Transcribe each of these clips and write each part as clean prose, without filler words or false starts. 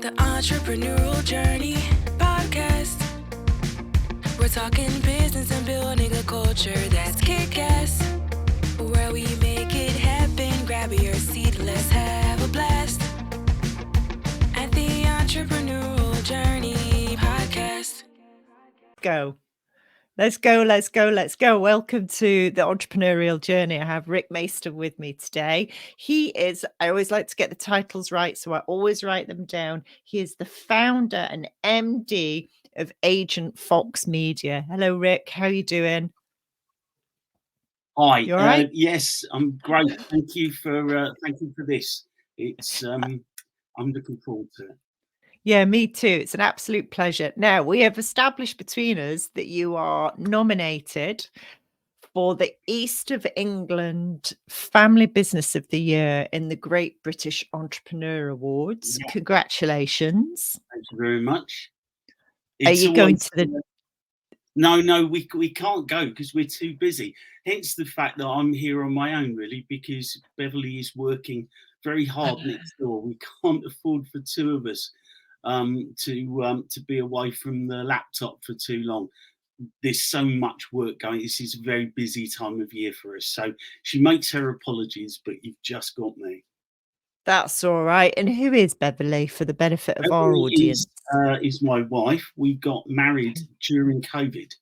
The Entrepreneurial Journey podcast. We're talking business and building a culture that's kick-ass. Where we make it happen, grab your seat, let's have a blast. At the Entrepreneurial Journey podcast. Let's go. Welcome to the Entrepreneurial Journey. I have Rick Mayston with me today. I always like to get the titles right, so I always write them down. He is the founder and MD of Agent Fox Media. Hello, Rick. How are you doing? Hi. You all right? Yes, I'm great. Thank you for this. It's I'm looking forward to it. Yeah, me too. It's an absolute pleasure. Now, we have established between us that you are nominated for the East of England Family Business of the Year in the Great British Entrepreneur Awards. Yeah. Congratulations. Thank you very much. Are you going to the... No, we can't go because we're too busy. Hence the fact that I'm here on my own, really, because Beverly is working very hard next door. We can't afford for two of us to be away from the laptop for too long. There's so much work going. This is a very busy time of year for us. So she makes her apologies, but you've just got me. That's all right. And who is Beverly for the benefit of our audience? Is my wife. We got married during COVID.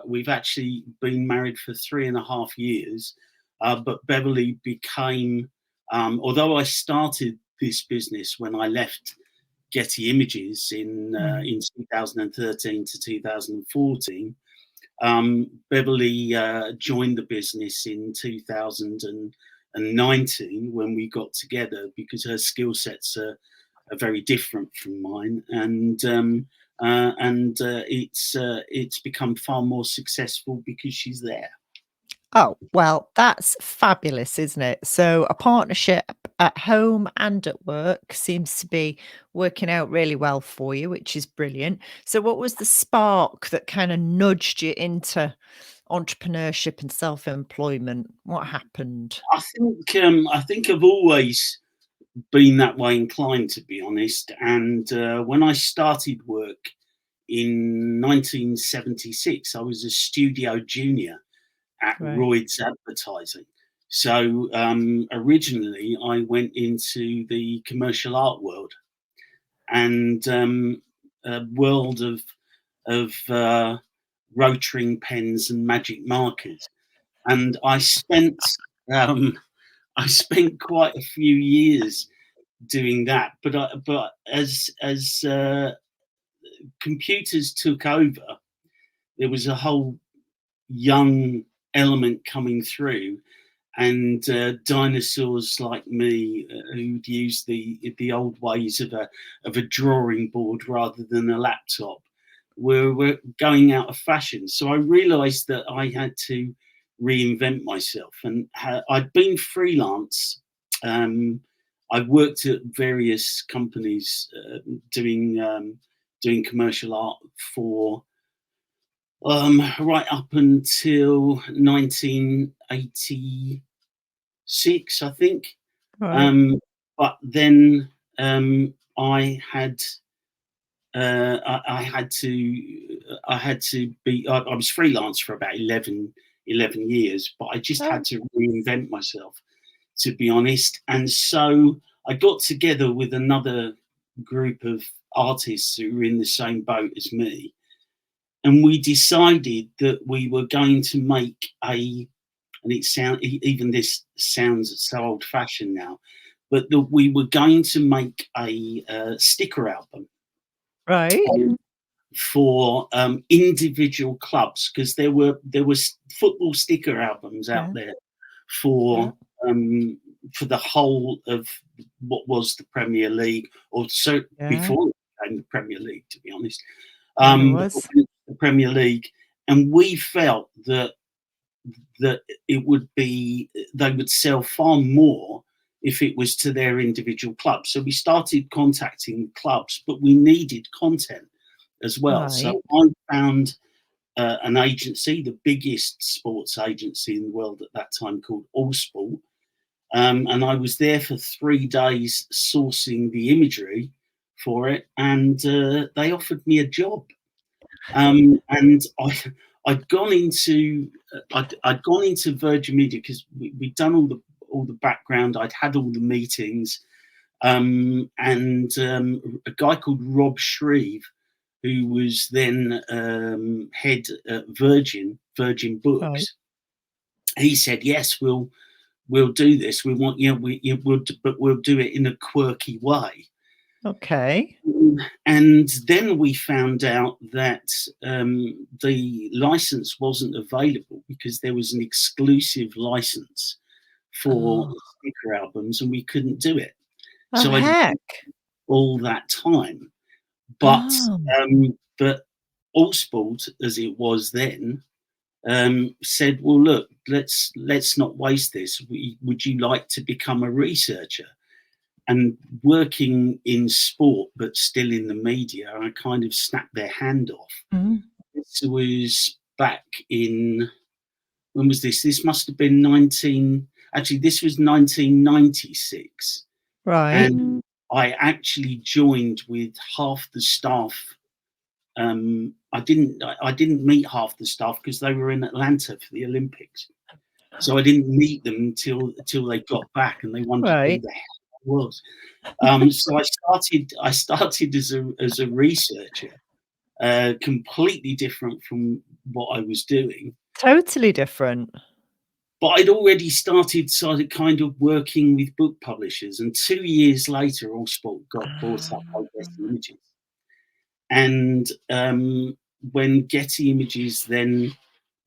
We've actually been married for 3.5 years. But Beverly became, although I started this business when I left Getty Images in 2013 to 2014. Beverly joined the business in 2019 when we got together because her skill sets are very different from mine, and it's become far more successful because she's there. Oh, well, that's fabulous, isn't it? So a partnership at home and at work seems to be working out really well for you, which is brilliant. So what was the spark that kind of nudged you into entrepreneurship and self-employment? What happened? I think I've always been that way inclined, to be honest. And when I started work in 1976, I was a studio junior at Royd's Advertising. So originally I went into the commercial art world and a world of rotring pens and magic markers. And I spent quite a few years doing that. But as computers took over, there was a whole young element coming through, and dinosaurs like me who'd used the old ways of a drawing board rather than a laptop were going out of fashion. So I realized that I had to reinvent myself, and I'd been freelance. I've worked at various companies doing commercial art for right up until 1986, I think. Right. But then I had to be. I was freelance for about 11 years, but I just had to reinvent myself, to be honest. And so I got together with another group of artists who were in the same boat as me. And we decided that we were going to make this sounds so old-fashioned now, but that we were going to make a sticker album, right, for individual clubs, because there was football sticker albums out there for the whole of what was the Premier League, or so before it became the Premier League, to be honest. The Premier League, and we felt that they would sell far more if it was to their individual clubs. So we started contacting clubs, but we needed content as well. Right. So I found an agency, the biggest sports agency in the world at that time, called Allsport. and I was there for 3 days sourcing the imagery for it, and they offered me a job. And I'd gone into Virgin Media because we'd done all the background. I'd had all the meetings, and a guy called Rob Shreve, who was then head at Virgin Right. Books. He said, "Yes, we'll do this. We want but we'll do it in a quirky way." Okay. And then we found out that the license wasn't available because there was an exclusive license for Oh. sticker albums, and we couldn't do it. Oh, So I did heck. all that time, but Oh. but Allsport, as it was then, said, "Well, look, let's not waste this. Would you like to become a researcher?" And working in sport, but still in the media, I kind of snapped their hand off. Mm. This was back in, when was this? This must have been 1996. Right. And I actually joined with half the staff. I didn't meet half the staff because they were in Atlanta for the Olympics. So I didn't meet them until they got back, and they wondered who Right. the hell I was. So I started as a researcher, completely different from what I was doing. Totally different. But I'd already started kind of working with book publishers, and 2 years later, Allsport got bought up by Getty Images. And when Getty Images then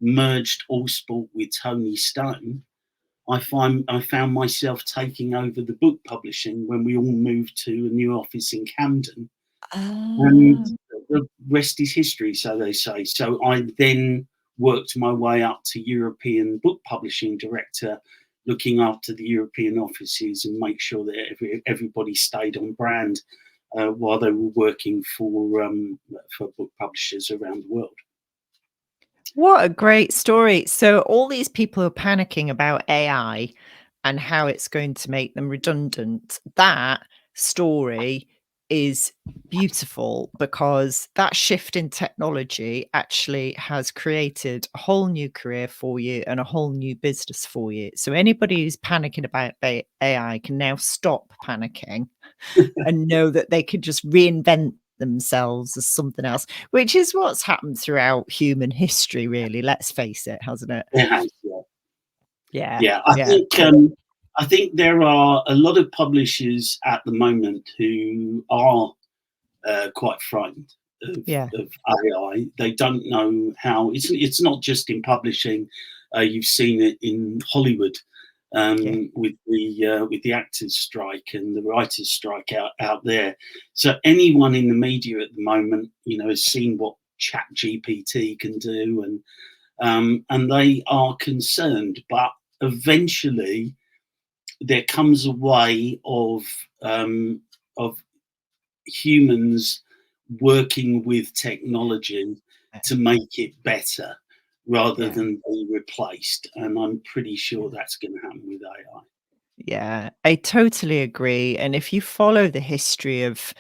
merged Allsport with Tony Stone, I found myself taking over the book publishing when we all moved to a new office in Camden. And the rest is history, so they say. So I then worked my way up to European book publishing director, looking after the European offices and make sure that everybody stayed on brand while they were working for book publishers around the world. What a great story. So all these people are panicking about AI and how it's going to make them redundant. That story is beautiful because that shift in technology actually has created a whole new career for you and a whole new business for you. So anybody who's panicking about AI can now stop panicking and know that they could just reinvent themselves as something else, which is what's happened throughout human history, really. Let's face it, hasn't it? It has, yeah. Yeah. Yeah, Yeah. I think there are a lot of publishers at the moment who are quite frightened Yeah. of AI. They don't know how. It's not just in publishing. You've seen it in Hollywood Yeah. with the actors' strike and the writers' strike out there. So anyone in the media at the moment, has seen what Chat GPT can do, and they are concerned. But eventually, there comes a way of humans working with technology to make it better rather Yeah. than be replaced. And I'm pretty sure that's going to happen with AI. Yeah, I totally agree. And if you follow the history of,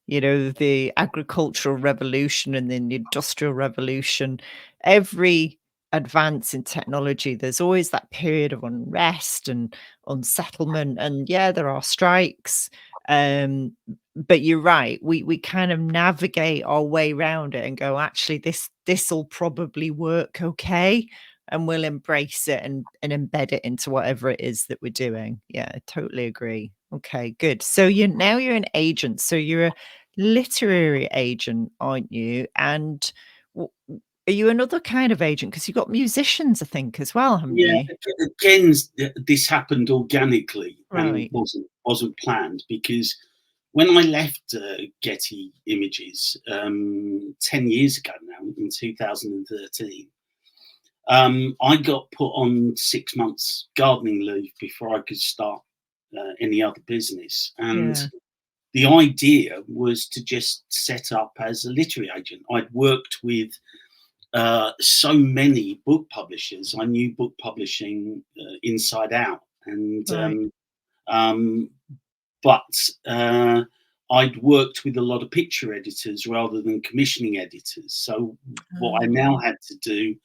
the agricultural revolution and then the industrial revolution, every advance in technology, there's always that period of unrest and unsettlement. And yeah, there are strikes. But you're right. We kind of navigate our way around it and go, actually, this'll probably work okay, and we'll embrace it and embed it into whatever it is that we're doing. Yeah, I totally agree. Okay, good. So you're an agent. So you're a literary agent, aren't you? And are you another kind of agent? Because you've got musicians, I think, as well, haven't Yeah, you? again, this happened organically and Right. wasn't planned, because when I left Getty Images 10 years ago now, in 2013, I got put on 6 months gardening leave before I could start any other business. And Yeah. the idea was to just set up as a literary agent. I'd worked with so many book publishers. I knew book publishing inside out. And Right. But I'd worked with a lot of picture editors rather than commissioning editors. So what I now had to do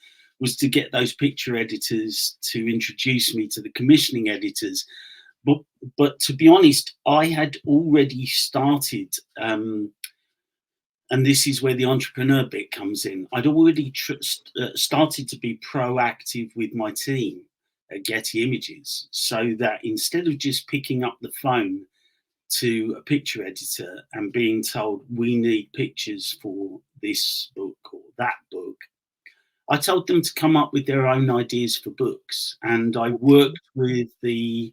was to get those picture editors to introduce me to the commissioning editors. But to be honest, I had already started, and this is where the entrepreneur bit comes in. I'd already started to be proactive with my team at Getty Images, so that instead of just picking up the phone to a picture editor and being told we need pictures for this book or that book, I told them to come up with their own ideas for books. And I worked with the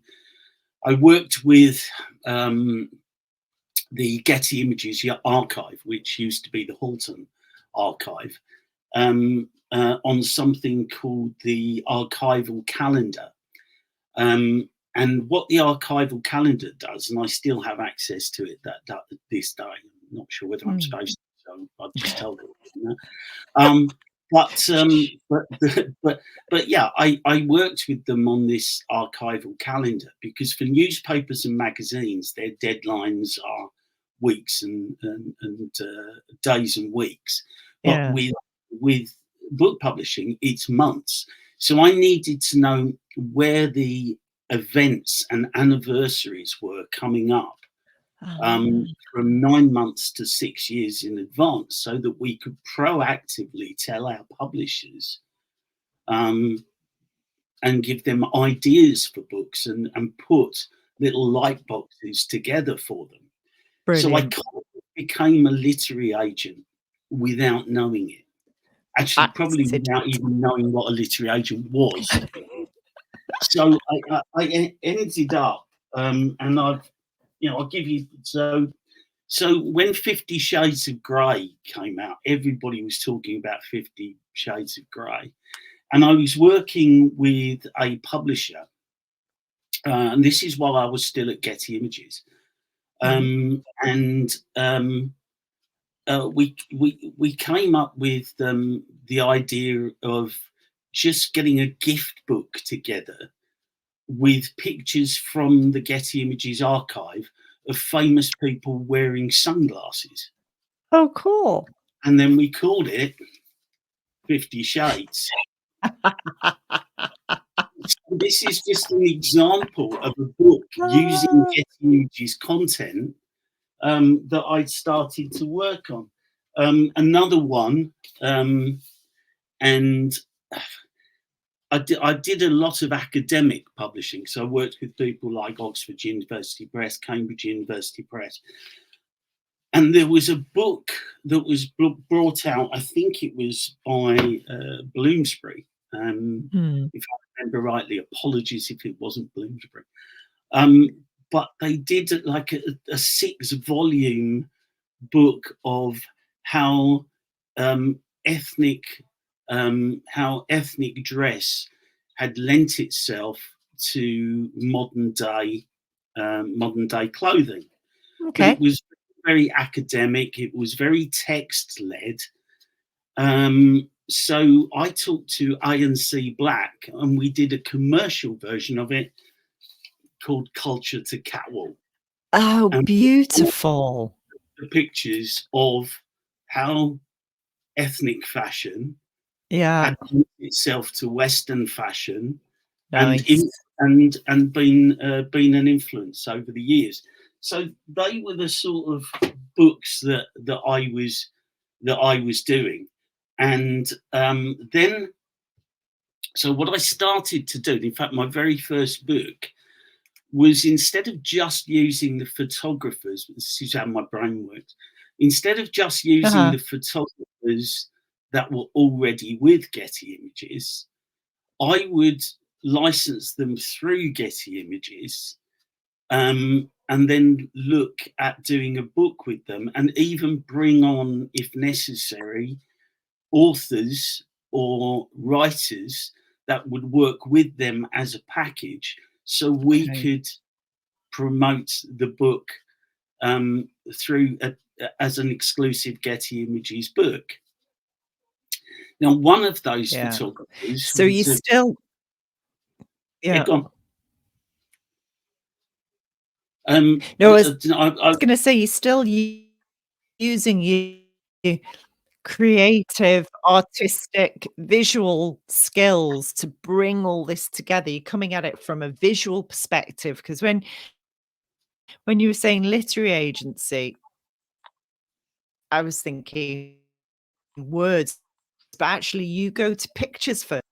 Getty Images archive, which used to be the Halton archive, on something called the archival calendar. And what the archival calendar does, and I still have access to it this day. I'm not sure whether I'm supposed to, so I've just told it. You know? But yeah, I worked with them on this archival calendar because for newspapers and magazines, their deadlines are weeks and days and weeks. But with book publishing, it's months. So I needed to know where the events and anniversaries were coming up from 9 months to 6 years in advance, so that we could proactively tell our publishers and give them ideas for books and put little light boxes together for them. Brilliant. So I kind of became a literary agent without knowing it. Actually, probably without even knowing what a literary agent was. So I ended up, and I'll give you, so when 50 Shades of Grey came out, everybody was talking about 50 Shades of Grey. And I was working with a publisher, and this is while I was still at Getty Images. We came up with the idea of just getting a gift book together with pictures from the Getty Images archive of famous people wearing sunglasses. Oh, cool. And then we called it 50 Shades. So this is just an example of a book using Getty Images content that I'd started to work on. Another one, and I did a lot of academic publishing. So I worked with people like Oxford University Press, Cambridge University Press. And there was a book that was brought out, I think it was by Bloomsbury. If I remember rightly, apologies if it wasn't Bloomsbury. But they did like a 6-volume book of how ethnic dress had lent itself to modern day clothing. Okay. But it was very academic. It was very text led. So I talked to A&C Black, and we did a commercial version of it called Culture to Catwalk. Oh, beautiful. The pictures of how ethnic fashion had linked itself to Western fashion. Nice. and been an influence over the years. So they were the sort of books that I was doing. And then, so what I started to do, in fact, my very first book was, instead of just using the photographers, this is how my brain works, instead of just using the photographers that were already with Getty Images, I would license them through Getty Images, and then look at doing a book with them, and even bring on, if necessary, authors or writers that would work with them as a package, so we could promote the book through as an exclusive Getty Images book. Now, one of those photographers. So you still, Go on. No, I was I going to say you're still using your creative, artistic, visual skills to bring all this together. You're coming at it from a visual perspective, because when you were saying literary agency, I was thinking words, but actually you go to pictures first.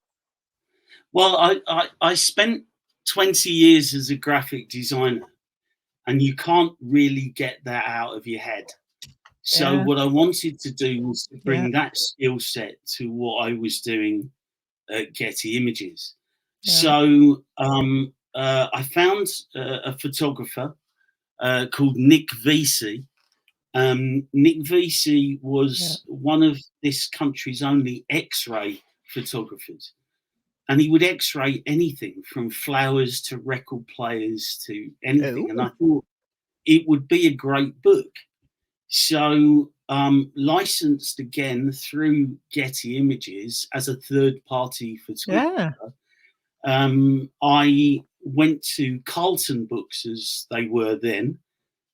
well, I spent 20 years as a graphic designer, and you can't really get that out of your head. So Yeah, what I wanted to do was to yeah, bring that skill set to what I was doing at Getty Images. yeah, So I found a photographer called Nick Vesey. Nick Vesey yeah. was one of this country's only X-ray photographers, and he would X-ray anything from flowers to record players to anything. And I Oh, thought it would be a great book. So, licensed again through Getty Images as a third-party yeah. photographer, I went to Carlton Books, as they were then.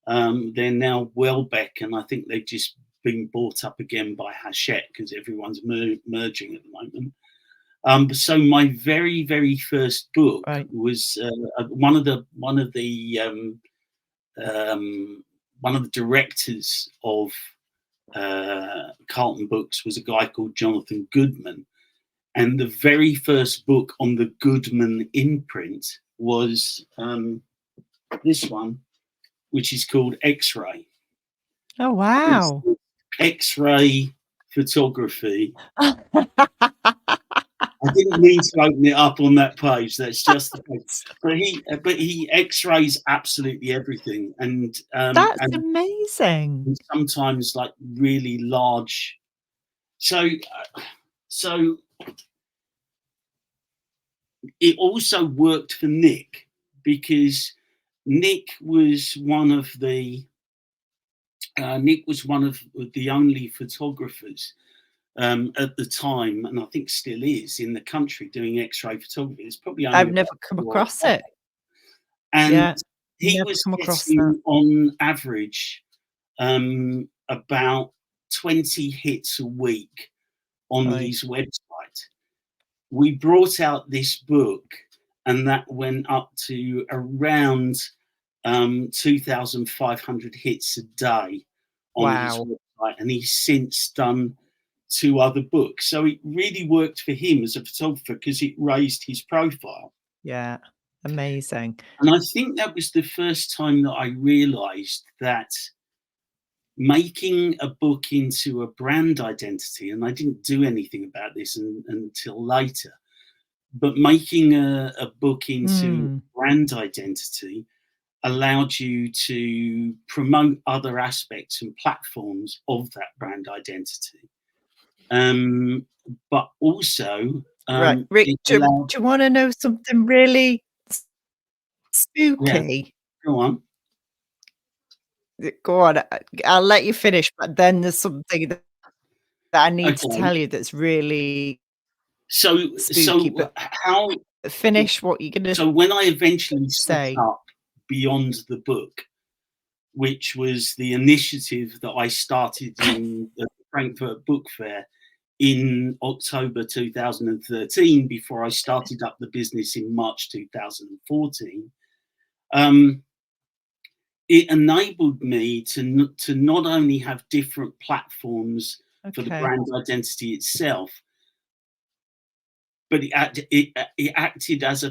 They're now Welbeck, and I think they've just been bought up again by Hachette because everyone's merging at the moment. So my very, very first book Right. was one of the directors of Carlton Books was a guy called Jonathan Goodman, and the very first book on the Goodman imprint was this one, which is called X-Ray. Oh, wow. X-ray photography. I didn't mean to open it up on that page. That's just the page. But he X-rays absolutely everything, and That's amazing. sometimes like really large. So it also worked for Nick, because Nick was one of the only photographers at the time, and I think still is, in the country doing X-ray photography. There's probably only I've about never come 4 or across 5. it. And Yeah, he never was come across that. getting on average about 20 hits a week on Right. his website. We brought out this book, and that went up to around 2,500 hits a day on his Wow. website, and he's since done 2 other books. So it really worked for him as a photographer because it raised his profile. Yeah. Amazing. And I think that was the first time that I realized that making a book into a brand identity, and I didn't do anything about this until later, but making a book into Mm. brand identity allowed you to promote other aspects and platforms of that brand identity. But also, Right. Rick, it do allowed, you wanna know something really yeah, spooky? go on. Go on, I'll let you finish, but then there's something that I need to Okay. tell you that's really spooky, So but how, finish what you're gonna so when I eventually set say. up Beyond the Book, which was the initiative that I started in the Frankfurt Book Fair in October 2013, before I started up the business in March 2014, it enabled me to not only have different platforms for the Okay. brand identity itself, but it acted as a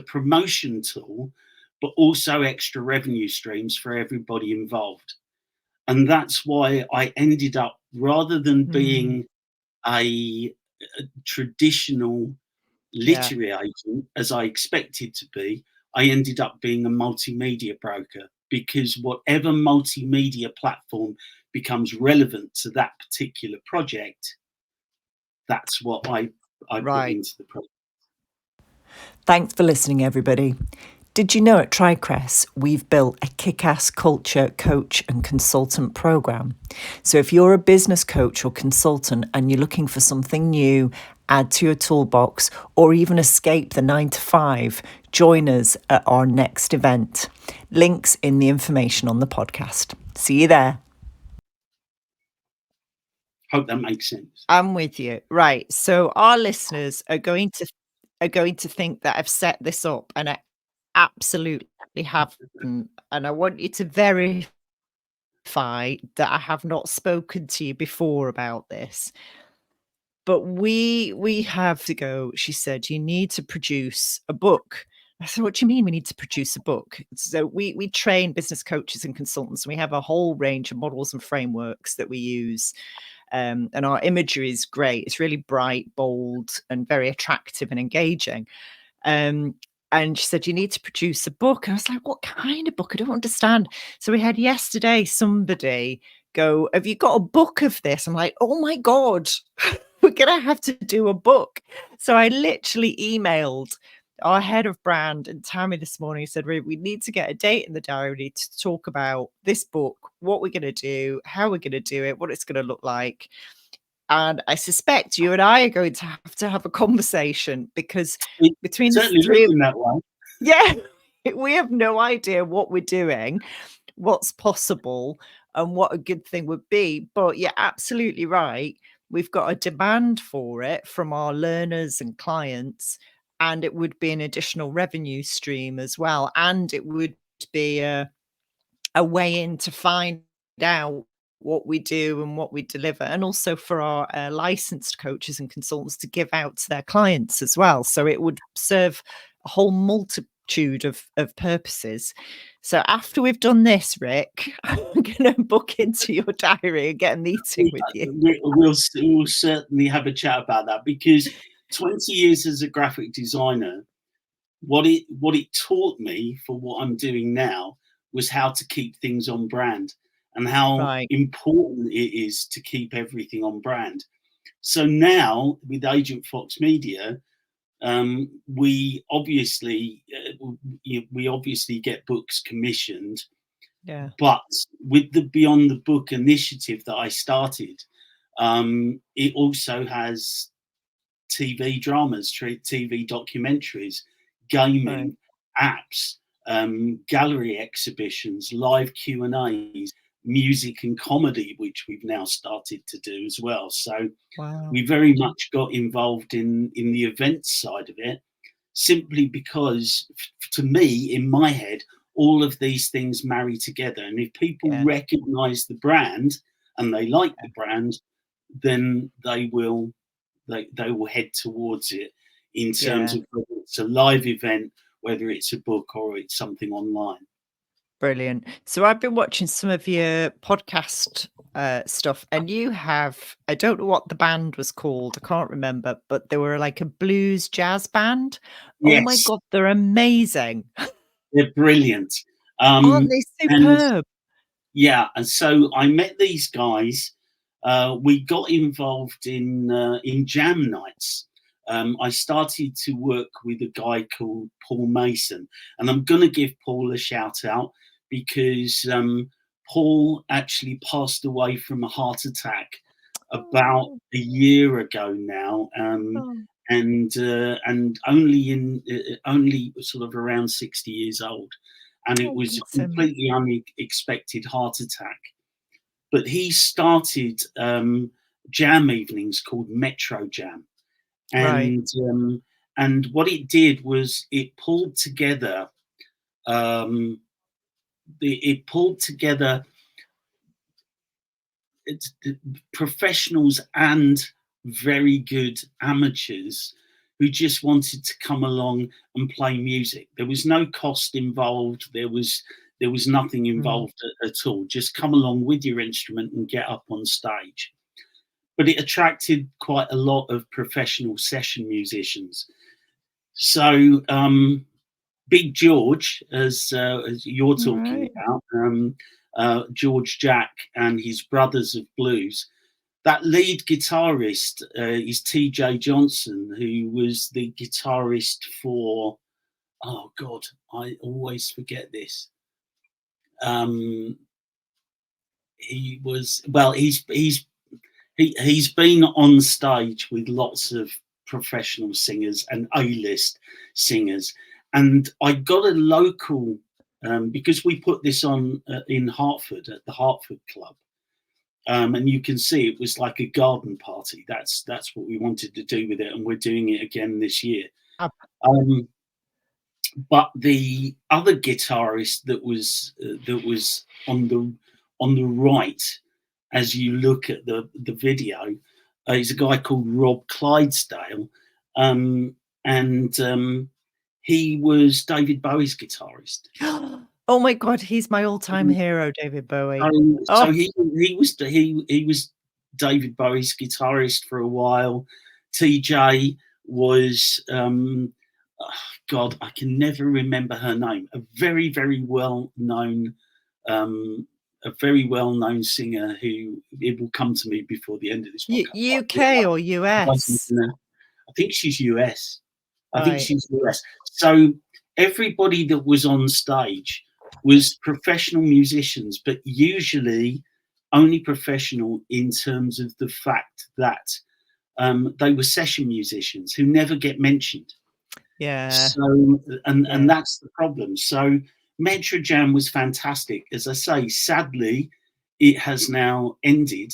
promotion tool, but also extra revenue streams for everybody involved. And that's why I ended up, rather than Mm. being a traditional Yeah. literary agent as I expected to be, I ended up being a multimedia broker, because whatever multimedia platform becomes relevant to that particular project, that's what I put Right. into the project. Thanks for listening, everybody. Did you know at Tricres we've built a kick-ass culture coach and consultant program? So if you're a business coach or consultant and you're looking for something new, add to your toolbox, or even escape the 9 to 5, Join us at our next event. Links in the information on the podcast. See you there. Hope that makes sense. I'm with you. Right. So our listeners are going to think that I've set this up, and I absolutely haven't. And I want you to verify that I have not spoken to you before about this. But we have to go. She said, you need to produce a book. I said, what do you mean we need to produce a book? So we train business coaches and consultants. We have a whole range of models and frameworks that we use. And our imagery is great. It's really bright, bold, and very attractive and engaging. And she said, you need to produce a book. And I was like, what kind of book? I don't understand. So we had yesterday somebody go, have you got a book of this? I'm like, oh my God, we're going to have to do a book. So I literally emailed our head of brand and Tammy this morning. Said, we need to get a date in the diary to talk about this book, what we're going to do, how we're going to do it, what it's going to look like. And I suspect you and I are going to have a conversation, because between the three of that way. Yeah, we have no idea what we're doing, what's possible, and what a good thing would be. But you're absolutely right. We've got a demand for it from our learners and clients, and it would be an additional revenue stream as well. And it would be a way in to find out what we do and what we deliver, and also for our licensed coaches and consultants to give out to their clients as well. So it would serve a whole multitude of purposes. So after we've done this, Rick, I'm going to book into your diary and get a meeting with you. We'll certainly have a chat about that, because 20 years as a graphic designer, what it taught me for what I'm doing now was how to keep things on brand, and how important it is to keep everything on brand. So now with Agent Fox Media, we obviously get books commissioned. Yeah. But with the Beyond the Book initiative that I started, it also has TV dramas, TV documentaries, gaming, apps, gallery exhibitions, live Q&As, music and comedy, which we've now started to do as well. So we very much got involved in the events side of it, simply because, to me, in my head, all of these things marry together. And if people recognize the brand and they like the brand, then they will head towards it, in terms of whether it's a live event, whether it's a book, or it's something online. Brilliant. So I've been watching some of your podcast stuff, and you have, I don't know what the band was called, I can't remember, but they were like a blues jazz band. Yes. Oh my God, they're amazing. They're brilliant. Aren't they superb? And so I met these guys. We got involved in jam nights. I started to work with a guy called Paul Mayston, and I'm going to give Paul a shout out, because Paul actually passed away from a heart attack about a year ago now, and only sort of around 60 years old, and it was a completely unexpected heart attack. But he started jam evenings called Metro Jam. And and what it did was it pulled together professionals and very good amateurs who just wanted to come along and play music. There was no cost involved. There was nothing involved at all. Just come along with your instrument and get up on stage. But it attracted quite a lot of professional session musicians. So Big George, as you're talking about, George Jack and his Brothers of Blues, that lead guitarist is TJ Johnson, who was the guitarist for, oh God, I always forget this. He's been on stage with lots of professional singers and A-list singers, And I got a local, because we put this on in Hertford at the Hertford Club. And you can see it was like a garden party. That's what we wanted to do with it, and we're doing it again this year. But the other guitarist that was on the right, as you look at the video, is a guy called Rob Clydesdale, and he was David Bowie's guitarist. Oh my God, he's my all-time hero, David Bowie. So he was David Bowie's guitarist for a while. TJ was God, I can never remember her name. A very, very well known singer who, it will come to me before the end of this podcast. UK or US? I think she's US. I think she's US. So everybody that was on stage was professional musicians, but usually only professional in terms of the fact that they were session musicians who never get mentioned. Yeah. So, and that's the problem. So Metro Jam was fantastic. As I say, sadly, it has now ended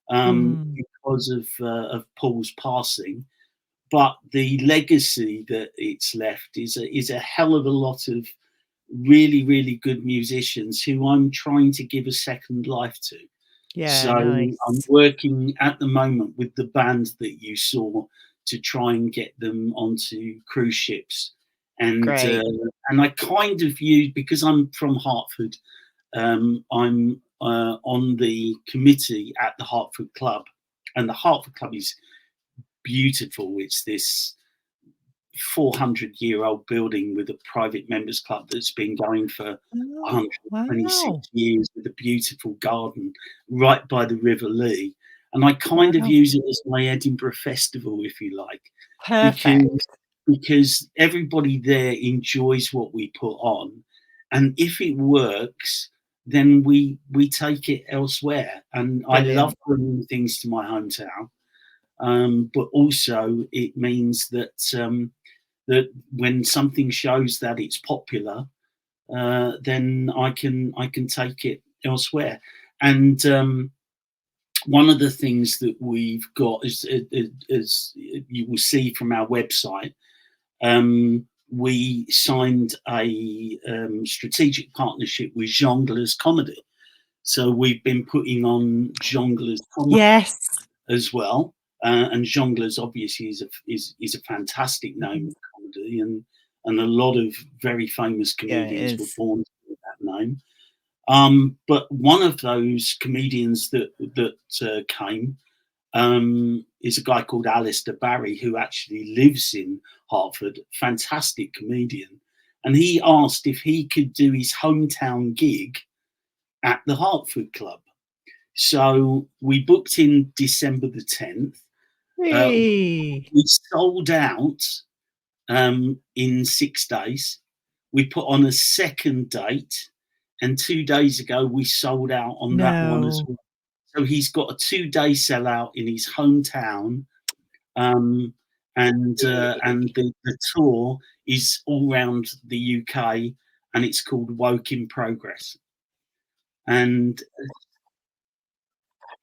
because of Paul's passing. But the legacy that it's left is a hell of a lot of really, really good musicians who I'm trying to give a second life to. Yeah, so nice. I'm working at the moment with the band that you saw to try and get them onto cruise ships. And I kind of use, because I'm from Hertford, I'm on the committee at the Hertford Club, and the Hertford Club is beautiful. It's this 400-year-old building with a private members club that's been going for 126 years, with a beautiful garden right by the River Lee. And I kind of use it as my Edinburgh festival, if you like. Perfect. Because everybody there enjoys what we put on, and if it works, then we take it elsewhere. And brilliant. I love bringing things to my hometown, but also it means that that when something shows that it's popular, then I can take it elsewhere. And one of the things that we've got is you will see from our website, we signed a strategic partnership with Jongleurs Comedy. So we've been putting on Jongleurs Comedy as well. And Jongleurs obviously is a fantastic name of comedy, and a lot of very famous comedians were born with that name. But one of those comedians that came is a guy called Alistair Barry, who actually lives in Hertford, fantastic comedian. And he asked if he could do his hometown gig at the Hertford Club. So we booked in December the 10th. We sold out in 6 days. We put on a second date, and 2 days ago we sold out on that one as well. So he's got a 2-day sellout in his hometown, and the tour is all around the UK, and it's called Woke in Progress. And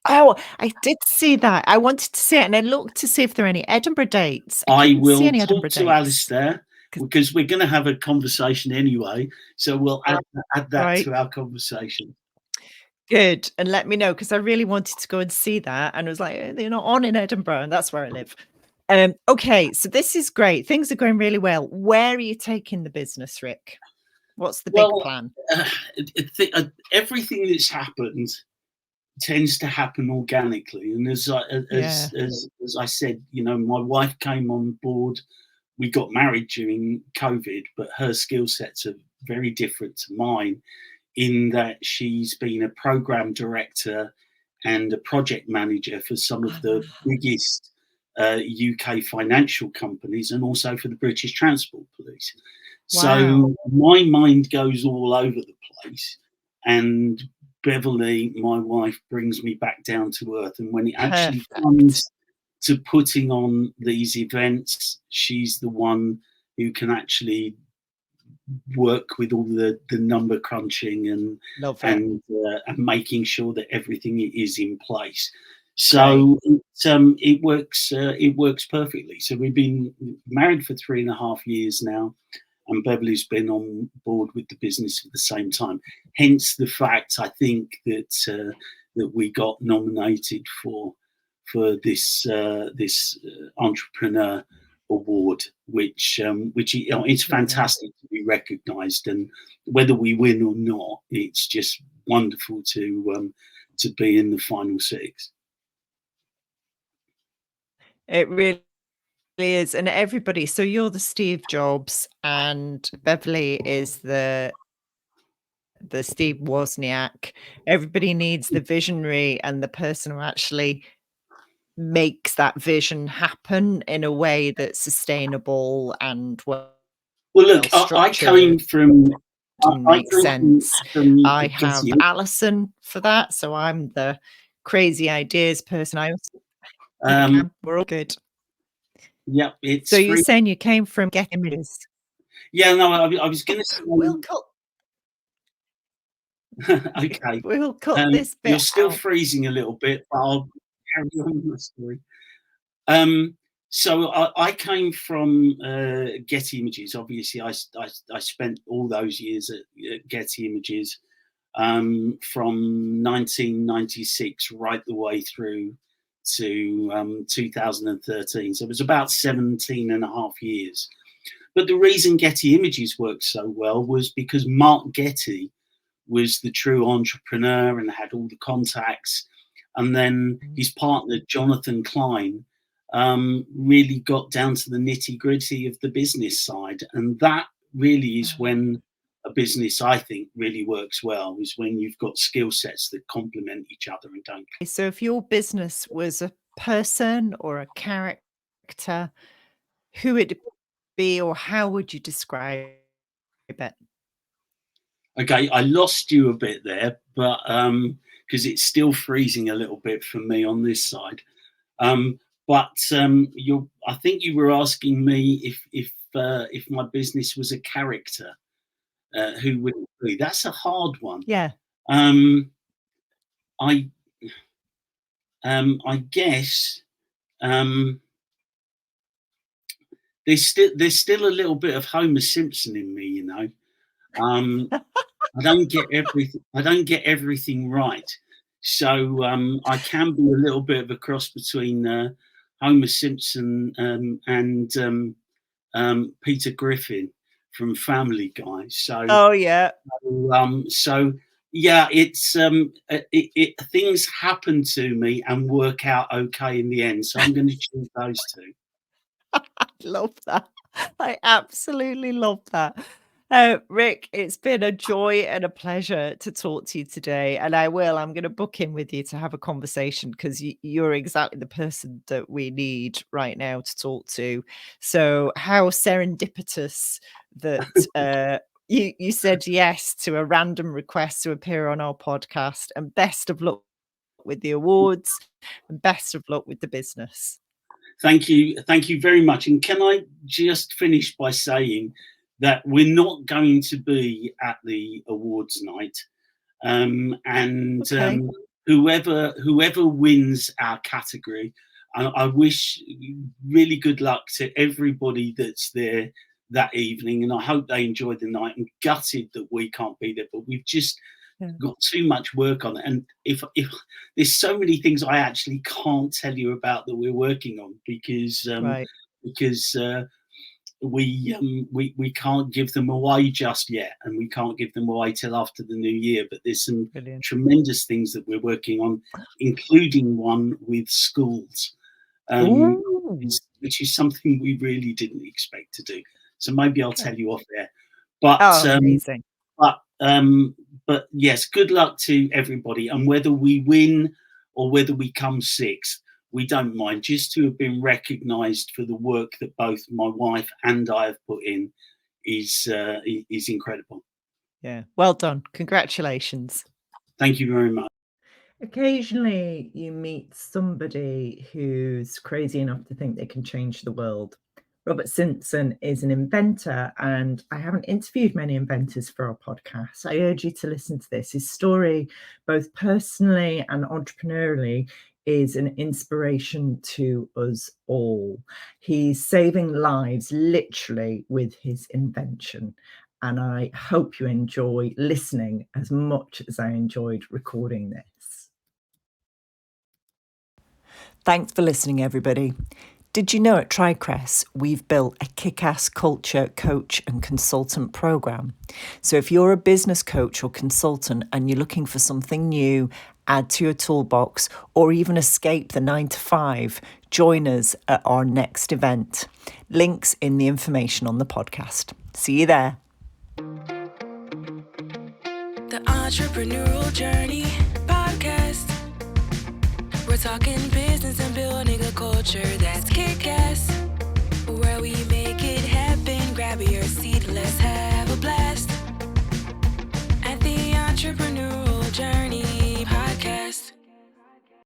I did see that. I wanted to see it, and I looked to see if there are any Edinburgh dates. I will talk to Alistair, because we're going to have a conversation anyway. So we'll add that to our conversation. Good. And let me know, because I really wanted to go and see that. And I was like, they're not on in Edinburgh, and that's where I live. Okay, so this is great. Things are going really well. Where are you taking the business, Rick? What's the big plan? Everything that's happened tends to happen organically, and as I said, you know, my wife came on board. We got married during COVID, but her skill sets are very different to mine, in that she's been a program director and a project manager for some of the biggest UK financial companies, and also for the British Transport Police. So my mind goes all over the place, and Beverly, my wife, brings me back down to earth. And when it actually comes to putting on these events, she's the one who can actually work with all the number crunching and Love it. and making sure that everything is in place. Great. So it works perfectly. So we've been married for 3.5 years now, and Beverly's been on board with the business at the same time. Hence the fact, I think, that we got nominated for this entrepreneur award, which it's fantastic to be recognised, and whether we win or not, it's just wonderful to be in the final six. It really is, and everybody. So you're the Steve Jobs, and Beverly is the Steve Wozniak. Everybody needs the visionary and the person who actually makes that vision happen in a way that's sustainable and Well, look, I came from makes sense. from I have Getty. Alison for that, so I'm the crazy ideas person. We're all good. Yeah, it's so you're saying you came from Getty Images? Yeah, no, I was going to say. We'll cut. Okay, we'll cut this bit. You're still out. freezing a little bit, but I'll carry on with my story. So I came from Getty Images. Obviously, I spent all those years at Getty Images from 1996 right the way through to 2013. So it was about 17.5 years. But the reason Getty Images worked so well was because Mark Getty was the true entrepreneur and had all the contacts. And then his partner, Jonathan Klein, really got down to the nitty-gritty of the business side. And that really is when a business, I think, really works well, is when you've got skill sets that complement each other and don't. So if your business was a person or a character, who would it be, or how would you describe it? Okay, I lost you a bit there, but because it's still freezing a little bit for me on this side. But I think you were asking me if my business was a character, who would it be? That's a hard one. Yeah. I guess there's still a little bit of Homer Simpson in me, you know. I don't get everything right, so I can be a little bit of a cross between Homer Simpson and Peter Griffin from Family Guy. So yeah. So yeah, it's things happen to me and work out okay in the end. So I'm going to choose those two. I love that. I absolutely love that. Rick, it's been a joy and a pleasure to talk to you today. And I'm going to book in with you to have a conversation, because you're exactly the person that we need right now to talk to. So how serendipitous that you said yes to a random request to appear on our podcast, and best of luck with the awards and best of luck with the business. Thank you very much. And can I just finish by saying that we're not going to be at the awards night, whoever wins our category, I wish really good luck to everybody that's there that evening, and I hope they enjoy the night. And gutted that we can't be there, but we've just got too much work on it, and if there's so many things I actually can't tell you about that we're working on, because we can't give them away just yet, and we can't give them away till after the new year. But there's some tremendous things that we're working on, including one with schools, which is something we really didn't expect to do. So maybe I'll tell you off there. But amazing. But yes, good luck to everybody. And whether we win or whether we come sixth, we don't mind. Just to have been recognised for the work that both my wife and I have put in is incredible. Yeah, well done. Congratulations. Thank you very much. Occasionally you meet somebody who's crazy enough to think they can change the world. Robert Simpson is an inventor, and I haven't interviewed many inventors for our podcast. I urge you to listen to this. His story, both personally and entrepreneurially, is an inspiration to us all. He's saving lives literally with his invention. And I hope you enjoy listening as much as I enjoyed recording this. Thanks for listening, everybody. Did you know at Tricres we've built a kick-ass culture, coach and consultant program? So if you're a business coach or consultant and you're looking for something new, add to your toolbox, or even escape the 9 to 5, join us at our next event. Links in the information on the podcast. See you there. The Entrepreneurial Journey podcast. We're talking business and building a culture that's kick-ass. Where we make it happen, grab your seat, let's have